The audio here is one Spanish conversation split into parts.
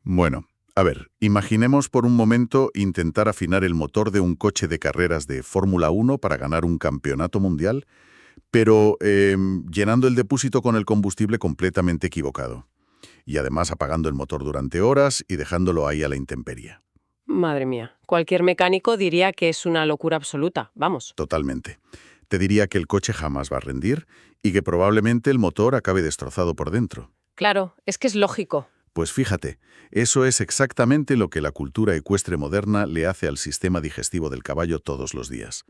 Bueno, a ver, imaginemos por un momento intentar afinar el motor de un coche de carreras de Fórmula 1 para ganar un campeonato mundial, pero llenando el depósito con el combustible completamente equivocado. Y además apagando el motor durante horas y dejándolo ahí a la intemperie. Madre mía, cualquier mecánico diría que es una locura absoluta, vamos. Totalmente. Te diría que el coche jamás va a rendir y que probablemente el motor acabe destrozado por dentro. Claro, es que es lógico. Pues fíjate, eso es exactamente lo que la cultura ecuestre moderna le hace al sistema digestivo del caballo todos los días.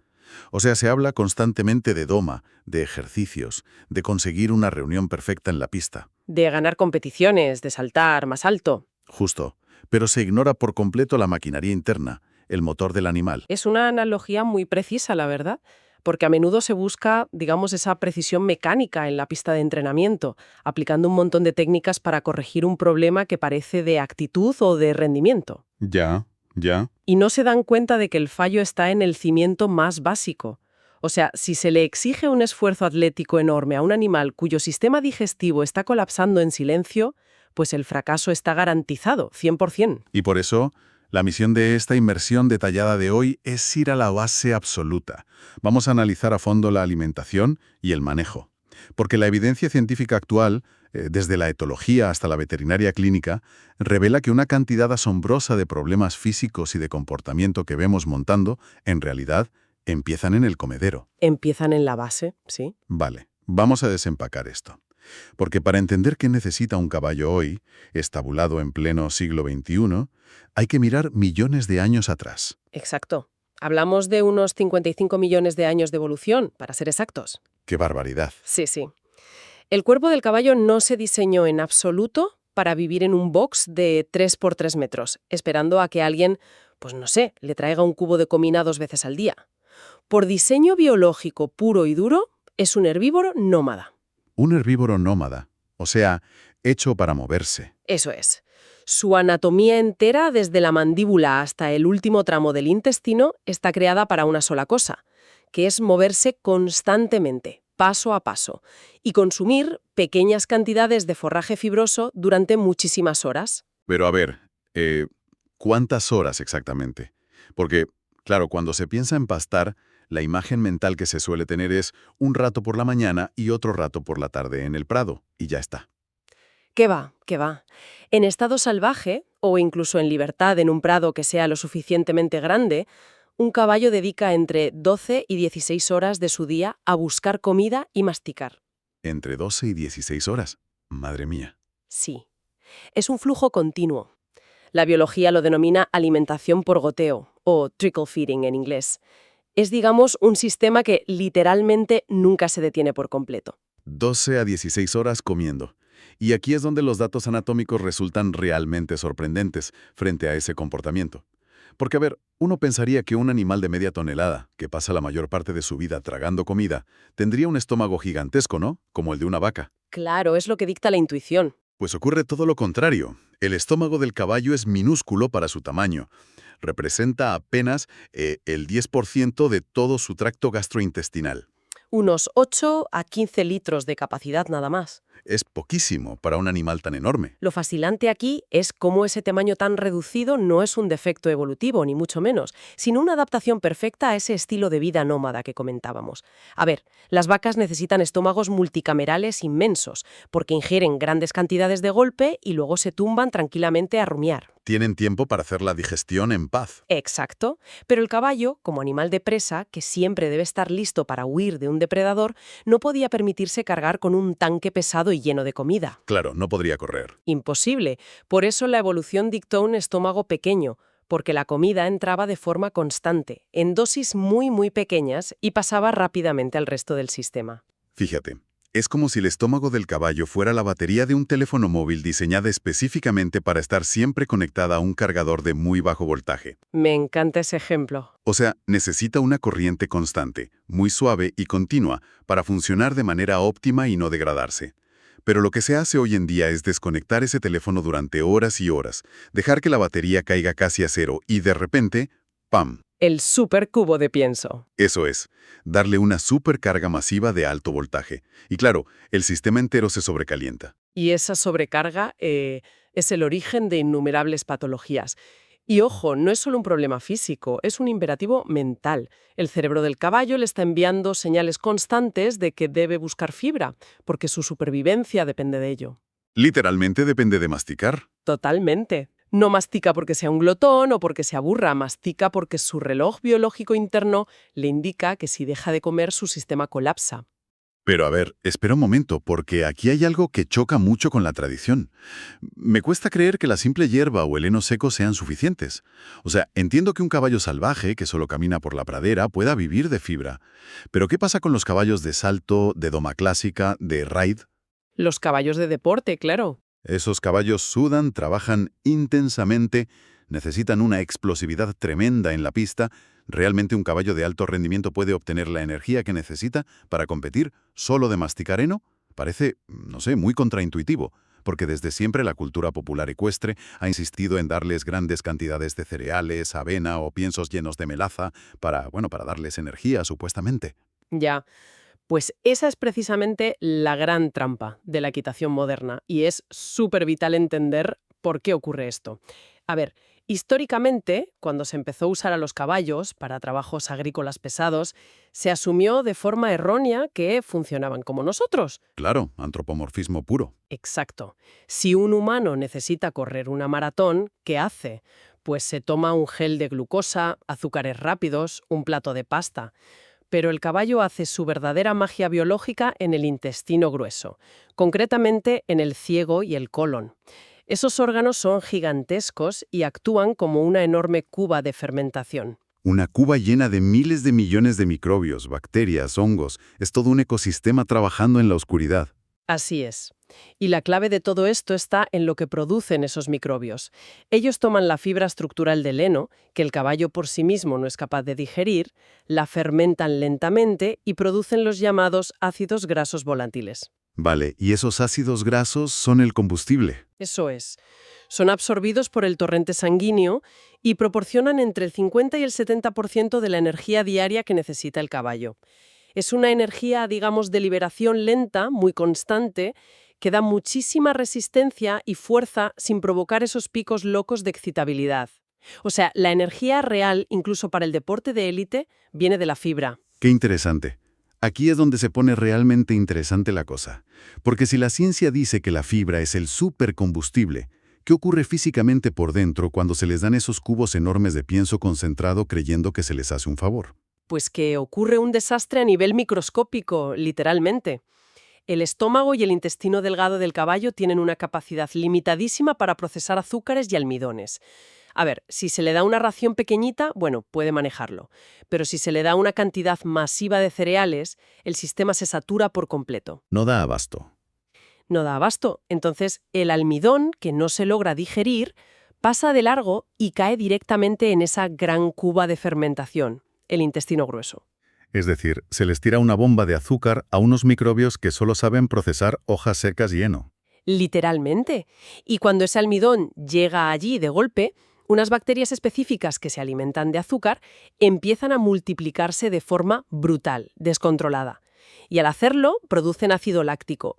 O sea, se habla constantemente de doma, de ejercicios, de conseguir una reunión perfecta en la pista. De ganar competiciones, de saltar más alto. Justo. Pero se ignora por completo la maquinaria interna, el motor del animal. Es una analogía muy precisa, la verdad, porque a menudo se busca, digamos, esa precisión mecánica en la pista de entrenamiento, aplicando un montón de técnicas para corregir un problema que parece de actitud o de rendimiento. Ya. Y no se dan cuenta de que el fallo está en el cimiento más básico. O sea, si se le exige un esfuerzo atlético enorme a un animal cuyo sistema digestivo está colapsando en silencio, pues el fracaso está garantizado, 100%. Y por eso, la misión de esta inmersión detallada de hoy es ir a la base absoluta. Vamos a analizar a fondo la alimentación y el manejo. Porque la evidencia científica actual, desde la etología hasta la veterinaria clínica, revela que una cantidad asombrosa de problemas físicos y de comportamiento que vemos montando, en realidad, empiezan en el comedero. Empiezan en la base, sí. Vale, vamos a desempacar esto. Porque para entender qué necesita un caballo hoy, estabulado en pleno siglo XXI, hay que mirar millones de años atrás. Exacto. Hablamos de unos 55 millones de años de evolución, para ser exactos. ¡Qué barbaridad! Sí, sí. El cuerpo del caballo no se diseñó en absoluto para vivir en un box de 3 por 3 metros, esperando a que alguien, pues no sé, le traiga un cubo de comida 2 veces al día. Por diseño biológico puro y duro, es un herbívoro nómada. Un herbívoro nómada, o sea, hecho para moverse. Eso es. Su anatomía entera, desde la mandíbula hasta el último tramo del intestino, está creada para una sola cosa, que es moverse constantemente, paso a paso, y consumir pequeñas cantidades de forraje fibroso durante muchísimas horas. Pero a ver, ¿cuántas horas exactamente? Porque, claro, cuando se piensa en pastar, la imagen mental que se suele tener es un rato por la mañana y otro rato por la tarde en el prado, y ya está. ¿Qué va? ¿Qué va? En estado salvaje, o incluso en libertad en un prado que sea lo suficientemente grande, un caballo dedica entre 12 y 16 horas de su día a buscar comida y masticar. Entre 12 y 16 horas. Madre mía. Sí. Es un flujo continuo. La biología lo denomina alimentación por goteo, o trickle feeding en inglés. Es, digamos, un sistema que literalmente nunca se detiene por completo. 12 a 16 horas comiendo. Y aquí es donde los datos anatómicos resultan realmente sorprendentes frente a ese comportamiento. Porque, a ver, uno pensaría que un animal de media tonelada, que pasa la mayor parte de su vida tragando comida, tendría un estómago gigantesco, ¿no? Como el de una vaca. Claro, es lo que dicta la intuición. Pues ocurre todo lo contrario. El estómago del caballo es minúsculo para su tamaño. Representa apenas el 10% de todo su tracto gastrointestinal. Unos 8 a 15 litros de capacidad nada más. Es poquísimo para un animal tan enorme. Lo fascinante aquí es cómo ese tamaño tan reducido no es un defecto evolutivo, ni mucho menos, sino una adaptación perfecta a ese estilo de vida nómada que comentábamos. A ver, las vacas necesitan estómagos multicamerales inmensos, porque ingieren grandes cantidades de golpe y luego se tumban tranquilamente a rumiar. Tienen tiempo para hacer la digestión en paz. Exacto, pero el caballo, como animal de presa, que siempre debe estar listo para huir de un depredador, no podía permitirse cargar con un tanque pesado y lleno de comida. Claro, no podría correr. Imposible. Por eso la evolución dictó un estómago pequeño, porque la comida entraba de forma constante, en dosis muy pequeñas y pasaba rápidamente al resto del sistema. Fíjate, es como si el estómago del caballo fuera la batería de un teléfono móvil diseñada específicamente para estar siempre conectada a un cargador de muy bajo voltaje. Me encanta ese ejemplo. O sea, necesita una corriente constante, muy suave y continua, para funcionar de manera óptima y no degradarse. Pero lo que se hace hoy en día es desconectar ese teléfono durante horas y horas, dejar que la batería caiga casi a cero y de repente, ¡pam! El supercubo de pienso. Eso es, darle una supercarga masiva de alto voltaje. Y claro, el sistema entero se sobrecalienta. Y esa sobrecarga Es el origen de innumerables patologías. Y ojo, no es solo un problema físico, es un imperativo mental. El cerebro del caballo le está enviando señales constantes de que debe buscar fibra, porque su supervivencia depende de ello. Literalmente depende de masticar. Totalmente. No mastica porque sea un glotón o porque se aburra, mastica porque su reloj biológico interno le indica que si deja de comer su sistema colapsa. Pero a ver, espera un momento, porque aquí hay algo que choca mucho con la tradición. Me cuesta creer que la simple hierba o el heno seco sean suficientes. O sea, entiendo que un caballo salvaje, que solo camina por la pradera, pueda vivir de fibra. Pero ¿qué pasa con los caballos de salto, de doma clásica, de raid? Los caballos de deporte, claro. Esos caballos sudan, trabajan intensamente, necesitan una explosividad tremenda en la pista. ¿Realmente un caballo de alto rendimiento puede obtener la energía que necesita para competir solo de masticar heno? Parece, no sé, muy contraintuitivo, porque desde siempre la cultura popular ecuestre ha insistido en darles grandes cantidades de cereales, avena o piensos llenos de melaza para darles energía, supuestamente. Ya. Pues esa es precisamente la gran trampa de la equitación moderna y es súper vital entender por qué ocurre esto. A ver, históricamente, cuando se empezó a usar a los caballos para trabajos agrícolas pesados, se asumió de forma errónea que funcionaban como nosotros. Claro, antropomorfismo puro. Exacto. Si un humano necesita correr una maratón, ¿qué hace? Pues se toma un gel de glucosa, azúcares rápidos, un plato de pasta. Pero el caballo hace su verdadera magia biológica en el intestino grueso, concretamente en el ciego y el colon. Esos órganos son gigantescos y actúan como una enorme cuba de fermentación. Una cuba llena de miles de millones de microbios, bacterias, hongos. Es todo un ecosistema trabajando en la oscuridad. Así es. Y la clave de todo esto está en lo que producen esos microbios. Ellos toman la fibra estructural del heno, que el caballo por sí mismo no es capaz de digerir, la fermentan lentamente y producen los llamados ácidos grasos volátiles. Vale, y esos ácidos grasos son el combustible. Eso es. Son absorbidos por el torrente sanguíneo y proporcionan entre el 50 y el 70% de la energía diaria que necesita el caballo. Es una energía, digamos, de liberación lenta, muy constante, que da muchísima resistencia y fuerza sin provocar esos picos locos de excitabilidad. O sea, la energía real, incluso para el deporte de élite, viene de la fibra. Qué interesante. Aquí es donde se pone realmente interesante la cosa. Porque si la ciencia dice que la fibra es el supercombustible, ¿qué ocurre físicamente por dentro cuando se les dan esos cubos enormes de pienso concentrado creyendo que se les hace un favor? Pues que ocurre un desastre a nivel microscópico, literalmente. El estómago y el intestino delgado del caballo tienen una capacidad limitadísima para procesar azúcares y almidones. A ver, si se le da una ración pequeñita, bueno, puede manejarlo. Pero si se le da una cantidad masiva de cereales, el sistema se satura por completo. No da abasto. No da abasto. Entonces, el almidón, que no se logra digerir, pasa de largo y cae directamente en esa gran cuba de fermentación, el intestino grueso. Es decir, se les tira una bomba de azúcar a unos microbios que solo saben procesar hojas secas y heno. Literalmente. Y cuando ese almidón llega allí de golpe, unas bacterias específicas que se alimentan de azúcar empiezan a multiplicarse de forma brutal, descontrolada. Y al hacerlo, producen ácido láctico.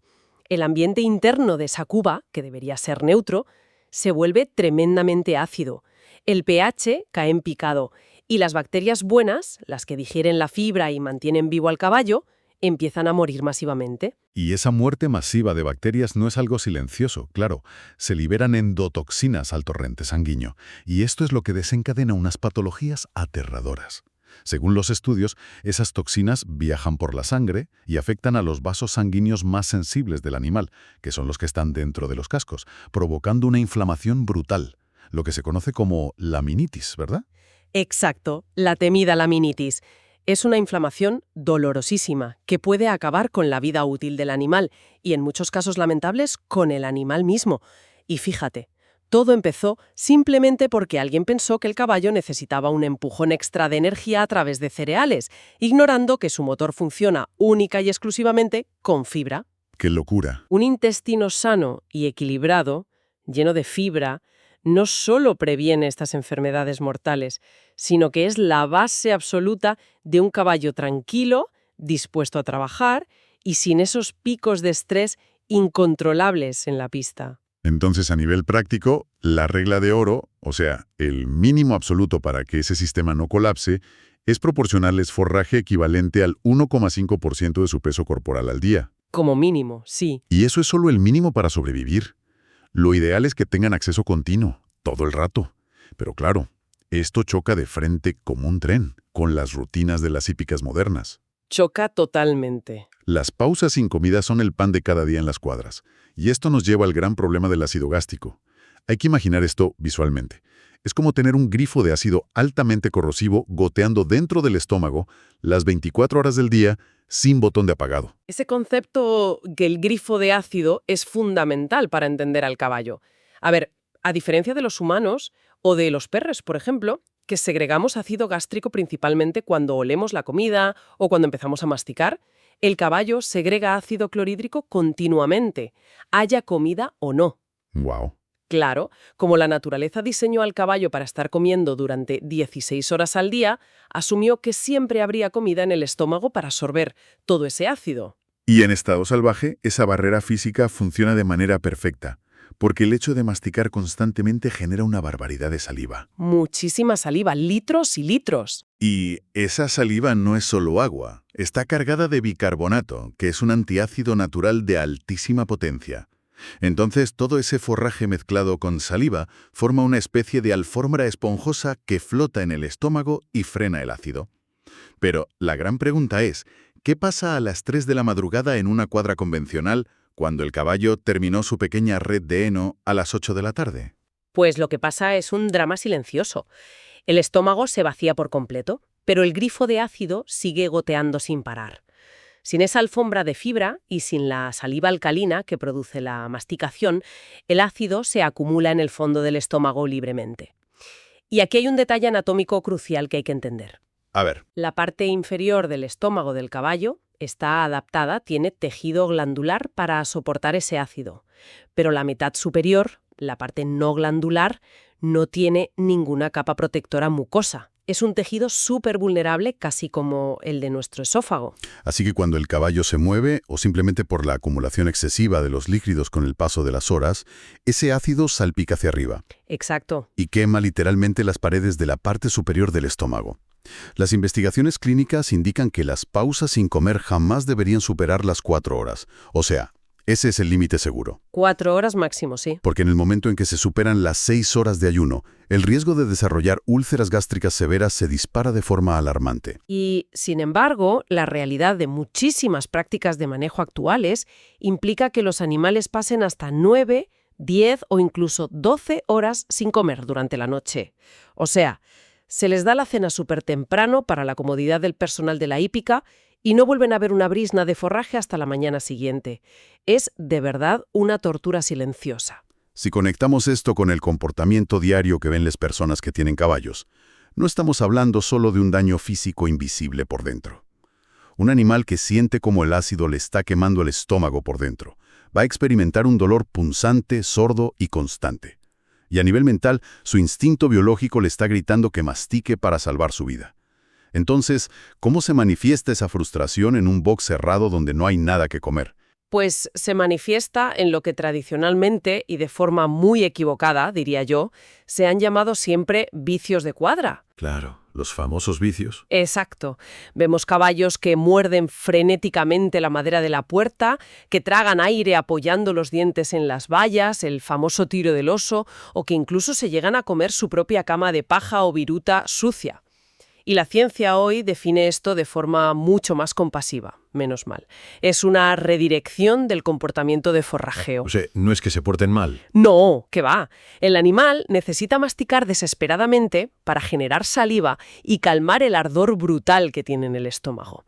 El ambiente interno de esa cuba, que debería ser neutro, se vuelve tremendamente ácido. El pH cae en picado y las bacterias buenas, las que digieren la fibra y mantienen vivo al caballo, empiezan a morir masivamente. Y esa muerte masiva de bacterias no es algo silencioso, claro. Se liberan endotoxinas al torrente sanguíneo, y esto es lo que desencadena unas patologías aterradoras. Según los estudios, esas toxinas viajan por la sangre y afectan a los vasos sanguíneos más sensibles del animal, que son los que están dentro de los cascos, provocando una inflamación brutal, lo que se conoce como laminitis, ¿verdad? Exacto, la temida laminitis. Es una inflamación dolorosísima que puede acabar con la vida útil del animal y, en muchos casos lamentables, con el animal mismo. Y fíjate, todo empezó simplemente porque alguien pensó que el caballo necesitaba un empujón extra de energía a través de cereales, ignorando que su motor funciona única y exclusivamente con fibra. ¡Qué locura! Un intestino sano y equilibrado, lleno de fibra, no solo previene estas enfermedades mortales, sino que es la base absoluta de un caballo tranquilo, dispuesto a trabajar y sin esos picos de estrés incontrolables en la pista. Entonces, a nivel práctico, la regla de oro, o sea, el mínimo absoluto para que ese sistema no colapse, es proporcionarles forraje equivalente al 1,5% de su peso corporal al día. Como mínimo, sí. Y eso es solo el mínimo para sobrevivir. Lo ideal es que tengan acceso continuo, todo el rato. Pero claro, esto choca de frente como un tren, con las rutinas de las hípicas modernas. Choca totalmente. Las pausas sin comida son el pan de cada día en las cuadras, y esto nos lleva al gran problema del ácido gástrico. Hay que imaginar esto visualmente. Es como tener un grifo de ácido altamente corrosivo goteando dentro del estómago las 24 horas del día sin botón de apagado. Ese concepto del grifo de ácido es fundamental para entender al caballo. A ver, a diferencia de los humanos o de los perros, por ejemplo, que segregamos ácido gástrico principalmente cuando olemos la comida o cuando empezamos a masticar, el caballo segrega ácido clorhídrico continuamente, haya comida o no. Wow. Claro, como la naturaleza diseñó al caballo para estar comiendo durante 16 horas al día, asumió que siempre habría comida en el estómago para absorber todo ese ácido. Y en estado salvaje, esa barrera física funciona de manera perfecta, porque el hecho de masticar constantemente genera una barbaridad de saliva. Muchísima saliva, litros y litros. Y esa saliva no es solo agua, está cargada de bicarbonato, que es un antiácido natural de altísima potencia. Entonces, todo ese forraje mezclado con saliva forma una especie de alfombra esponjosa que flota en el estómago y frena el ácido. Pero la gran pregunta es, ¿qué pasa a las 3 de la madrugada en una cuadra convencional cuando el caballo terminó su pequeña red de heno a las 8 de la tarde? Pues lo que pasa es un drama silencioso. El estómago se vacía por completo, pero el grifo de ácido sigue goteando sin parar. Sin esa alfombra de fibra y sin la saliva alcalina que produce la masticación, el ácido se acumula en el fondo del estómago libremente. Y aquí hay un detalle anatómico crucial que hay que entender. A ver. La parte inferior del estómago del caballo está adaptada, tiene tejido glandular para soportar ese ácido, pero la mitad superior, la parte no glandular, no tiene ninguna capa protectora mucosa. Es un tejido súper vulnerable, casi como el de nuestro esófago. Así que cuando el caballo se mueve, o simplemente por la acumulación excesiva de los líquidos con el paso de las horas, ese ácido salpica hacia arriba. Exacto. Y quema literalmente las paredes de la parte superior del estómago. Las investigaciones clínicas indican que las pausas sin comer jamás deberían superar las 4 horas. O sea, ese es el límite seguro. 4 horas máximo, sí. Porque en el momento en que se superan las 6 horas de ayuno, el riesgo de desarrollar úlceras gástricas severas se dispara de forma alarmante. Y, sin embargo, la realidad de muchísimas prácticas de manejo actuales implica que los animales pasen hasta 9, 10 o incluso 12 horas sin comer durante la noche. O sea, se les da la cena súper temprano para la comodidad del personal de la hípica y no vuelven a ver una brisna de forraje hasta la mañana siguiente. Es, de verdad, una tortura silenciosa. Si conectamos esto con el comportamiento diario que ven las personas que tienen caballos, no estamos hablando solo de un daño físico invisible por dentro. Un animal que siente como el ácido le está quemando el estómago por dentro va a experimentar un dolor punzante, sordo y constante. Y a nivel mental, su instinto biológico le está gritando que mastique para salvar su vida. Entonces, ¿cómo se manifiesta esa frustración en un box cerrado donde no hay nada que comer? Pues se manifiesta en lo que tradicionalmente, y de forma muy equivocada, diría yo, se han llamado siempre vicios de cuadra. Claro, los famosos vicios. Exacto. Vemos caballos que muerden frenéticamente la madera de la puerta, que tragan aire apoyando los dientes en las vallas, el famoso tiro del oso, o que incluso se llegan a comer su propia cama de paja o viruta sucia. Y la ciencia hoy define esto de forma mucho más compasiva, menos mal. Es una redirección del comportamiento de forrajeo. O sea, no es que se porten mal. No, ¿qué va? El animal necesita masticar desesperadamente para generar saliva y calmar el ardor brutal que tiene en el estómago.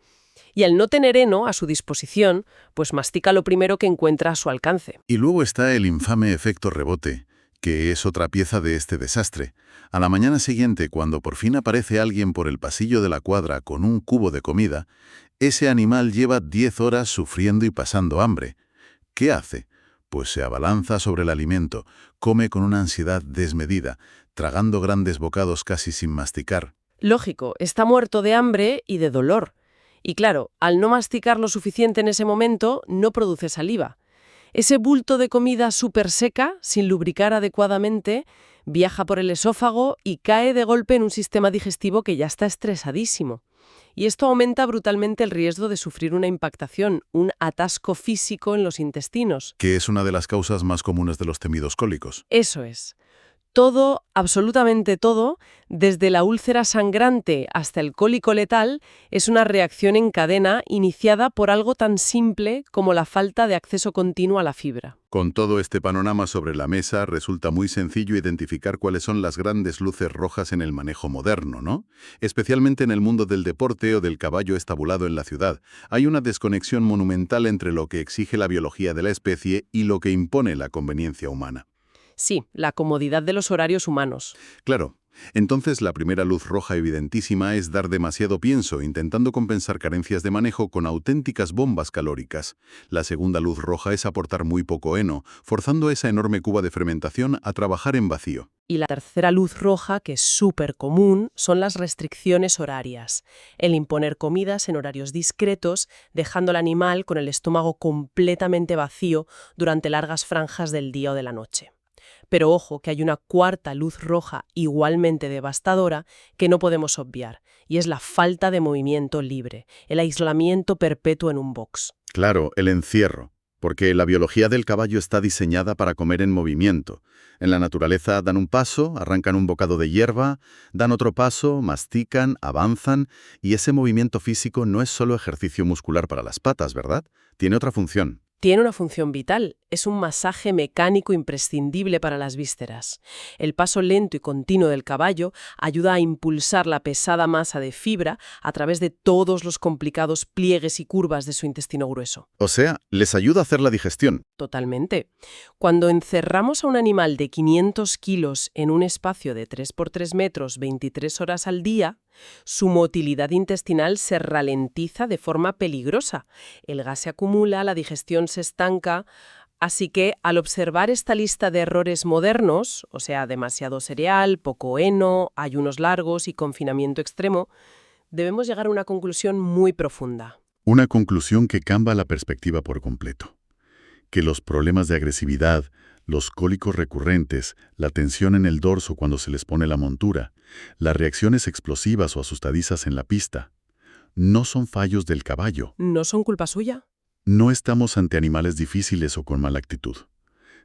Y al no tener heno a su disposición, pues mastica lo primero que encuentra a su alcance. Y luego está el infame efecto rebote, que es otra pieza de este desastre. A la mañana siguiente, cuando por fin aparece alguien por el pasillo de la cuadra con un cubo de comida, ese animal lleva 10 horas sufriendo y pasando hambre. ¿Qué hace? Pues se abalanza sobre el alimento, come con una ansiedad desmedida, tragando grandes bocados casi sin masticar. Lógico, está muerto de hambre y de dolor. Y claro, al no masticar lo suficiente en ese momento, no produce saliva. Ese bulto de comida súper seca, sin lubricar adecuadamente, viaja por el esófago y cae de golpe en un sistema digestivo que ya está estresadísimo. Y esto aumenta brutalmente el riesgo de sufrir una impactación, un atasco físico en los intestinos. Que es una de las causas más comunes de los temidos cólicos. Eso es. Todo, absolutamente todo, desde la úlcera sangrante hasta el cólico letal, es una reacción en cadena iniciada por algo tan simple como la falta de acceso continuo a la fibra. Con todo este panorama sobre la mesa, resulta muy sencillo identificar cuáles son las grandes luces rojas en el manejo moderno, ¿no? Especialmente en el mundo del deporte o del caballo estabulado en la ciudad. Hay una desconexión monumental entre lo que exige la biología de la especie y lo que impone la conveniencia humana. Sí, la comodidad de los horarios humanos. Claro. Entonces, la primera luz roja evidentísima es dar demasiado pienso, intentando compensar carencias de manejo con auténticas bombas calóricas. La segunda luz roja es aportar muy poco heno, forzando a esa enorme cuba de fermentación a trabajar en vacío. Y la tercera luz roja, que es súper común, son las restricciones horarias. El imponer comidas en horarios discretos, dejando al animal con el estómago completamente vacío durante largas franjas del día o de la noche. Pero ojo, que hay una cuarta luz roja igualmente devastadora que no podemos obviar, y es la falta de movimiento libre, el aislamiento perpetuo en un box. Claro, el encierro. Porque la biología del caballo está diseñada para comer en movimiento. En la naturaleza dan un paso, arrancan un bocado de hierba, dan otro paso, mastican, avanzan, y ese movimiento físico no es solo ejercicio muscular para las patas, ¿verdad? Tiene otra función. Tiene una función vital, es un masaje mecánico imprescindible para las vísceras. El paso lento y continuo del caballo ayuda a impulsar la pesada masa de fibra a través de todos los complicados pliegues y curvas de su intestino grueso. O sea, les ayuda a hacer la digestión. Totalmente. Cuando encerramos a un animal de 500 kilos en un espacio de 3 por 3 metros 23 horas al día, su motilidad intestinal se ralentiza de forma peligrosa. El gas se acumula, la digestión se estanca. Así que, al observar esta lista de errores modernos, o sea, demasiado cereal, poco heno, ayunos largos y confinamiento extremo, debemos llegar a una conclusión muy profunda. Una conclusión que cambia la perspectiva por completo. Que los problemas de agresividad, los cólicos recurrentes, la tensión en el dorso cuando se les pone la montura, las reacciones explosivas o asustadizas en la pista, no son fallos del caballo. ¿No son culpa suya? No estamos ante animales difíciles o con mala actitud.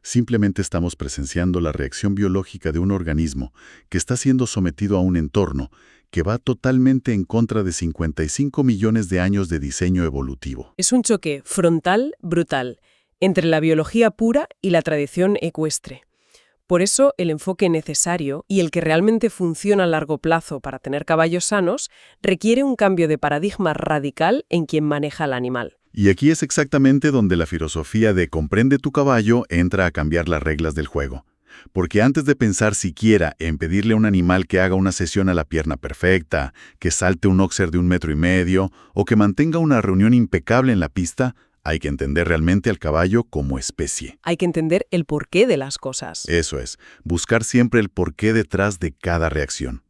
Simplemente estamos presenciando la reacción biológica de un organismo que está siendo sometido a un entorno que va totalmente en contra de 55 millones de años de diseño evolutivo. Es un choque frontal brutal entre la biología pura y la tradición ecuestre. Por eso, el enfoque necesario y el que realmente funciona a largo plazo para tener caballos sanos requiere un cambio de paradigma radical en quien maneja al animal. Y aquí es exactamente donde la filosofía de comprende tu caballo entra a cambiar las reglas del juego. Porque antes de pensar siquiera en pedirle a un animal que haga una sesión a la pierna perfecta, que salte un óxer de 1,5 metros o que mantenga una reunión impecable en la pista, hay que entender realmente al caballo como especie. Hay que entender el porqué de las cosas. Eso es, buscar siempre el porqué detrás de cada reacción.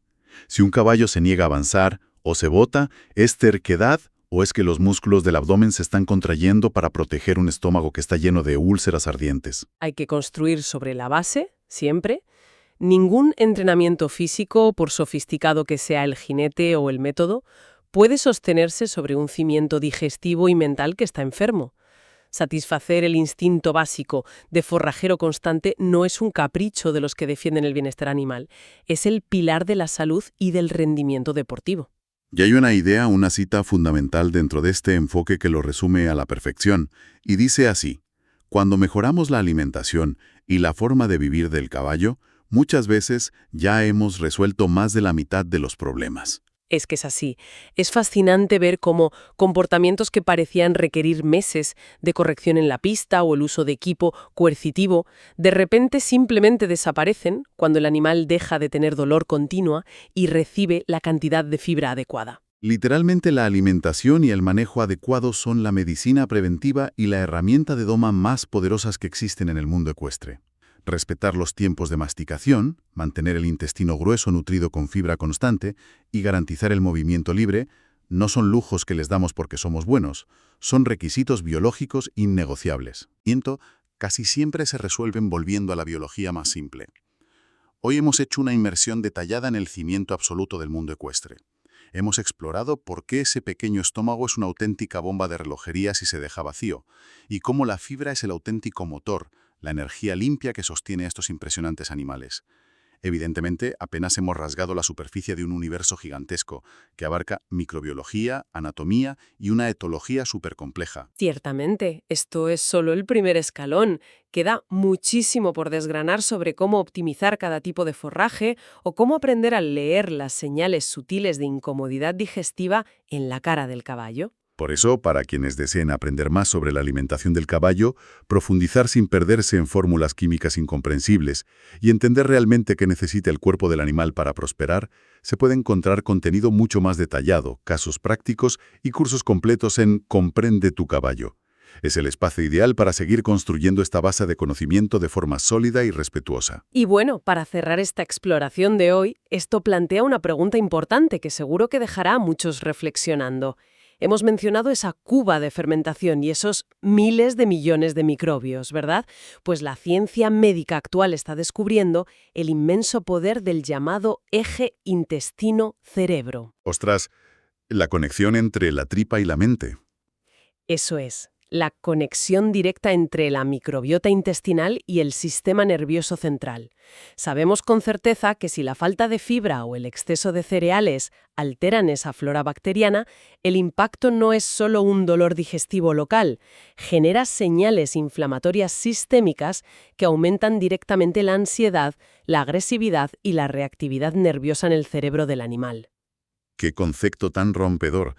Si un caballo se niega a avanzar o se bota, ¿es terquedad o es que los músculos del abdomen se están contrayendo para proteger un estómago que está lleno de úlceras ardientes? Hay que construir sobre la base, siempre. Ningún entrenamiento físico, por sofisticado que sea el jinete o el método, puede sostenerse sobre un cimiento digestivo y mental que está enfermo. Satisfacer el instinto básico de forrajero constante no es un capricho de los que defienden el bienestar animal, es el pilar de la salud y del rendimiento deportivo. Y hay una idea, una cita fundamental dentro de este enfoque que lo resume a la perfección, y dice así: cuando mejoramos la alimentación y la forma de vivir del caballo, muchas veces ya hemos resuelto más de la mitad de los problemas. Es que es así. Es fascinante ver cómo comportamientos que parecían requerir meses de corrección en la pista o el uso de equipo coercitivo, de repente simplemente desaparecen cuando el animal deja de tener dolor continua y recibe la cantidad de fibra adecuada. Literalmente la alimentación y el manejo adecuado son la medicina preventiva y la herramienta de doma más poderosas que existen en el mundo ecuestre. Respetar los tiempos de masticación, mantener el intestino grueso nutrido con fibra constante y garantizar el movimiento libre no son lujos que les damos porque somos buenos, son requisitos biológicos innegociables. casi siempre se resuelven volviendo a la biología más simple. Hoy hemos hecho una inmersión detallada en el cimiento absoluto del mundo ecuestre. Hemos explorado por qué ese pequeño estómago es una auténtica bomba de relojería si se deja vacío, y cómo la fibra es el auténtico motor, la energía limpia que sostiene a estos impresionantes animales. Evidentemente, apenas hemos rasgado la superficie de un universo gigantesco, que abarca microbiología, anatomía y una etología supercompleja. Ciertamente, esto es solo el primer escalón. Queda muchísimo por desgranar sobre cómo optimizar cada tipo de forraje o cómo aprender a leer las señales sutiles de incomodidad digestiva en la cara del caballo. Por eso, para quienes deseen aprender más sobre la alimentación del caballo, profundizar sin perderse en fórmulas químicas incomprensibles y entender realmente qué necesita el cuerpo del animal para prosperar, se puede encontrar contenido mucho más detallado, casos prácticos y cursos completos en Comprende tu caballo. Es el espacio ideal para seguir construyendo esta base de conocimiento de forma sólida y respetuosa. Y bueno, para cerrar esta exploración de hoy, esto plantea una pregunta importante que seguro que dejará a muchos reflexionando. Hemos mencionado esa cuba de fermentación y esos miles de millones de microbios, ¿verdad? Pues la ciencia médica actual está descubriendo el inmenso poder del llamado eje intestino-cerebro. Ostras, la conexión entre la tripa y la mente. Eso es, la conexión directa entre la microbiota intestinal y el sistema nervioso central. Sabemos con certeza que si la falta de fibra o el exceso de cereales alteran esa flora bacteriana, el impacto no es solo un dolor digestivo local, genera señales inflamatorias sistémicas que aumentan directamente la ansiedad, la agresividad y la reactividad nerviosa en el cerebro del animal. ¡Qué concepto tan rompedor!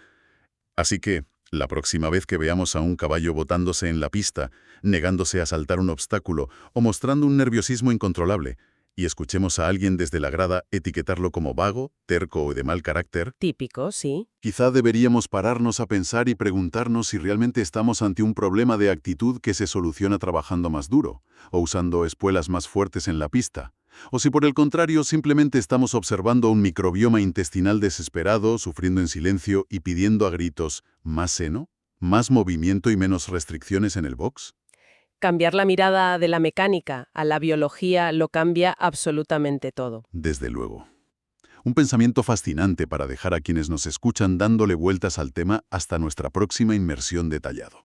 Así que, la próxima vez que veamos a un caballo botándose en la pista, negándose a saltar un obstáculo o mostrando un nerviosismo incontrolable, y escuchemos a alguien desde la grada etiquetarlo como vago, terco o de mal carácter, Típico, sí. quizá deberíamos pararnos a pensar y preguntarnos si realmente estamos ante un problema de actitud que se soluciona trabajando más duro, o usando espuelas más fuertes en la pista. O si por el contrario simplemente estamos observando un microbioma intestinal desesperado, sufriendo en silencio y pidiendo a gritos más seno, más movimiento y menos restricciones en el box. Cambiar la mirada de la mecánica a la biología lo cambia absolutamente todo. Desde luego. Un pensamiento fascinante para dejar a quienes nos escuchan dándole vueltas al tema hasta nuestra próxima inmersión detallado.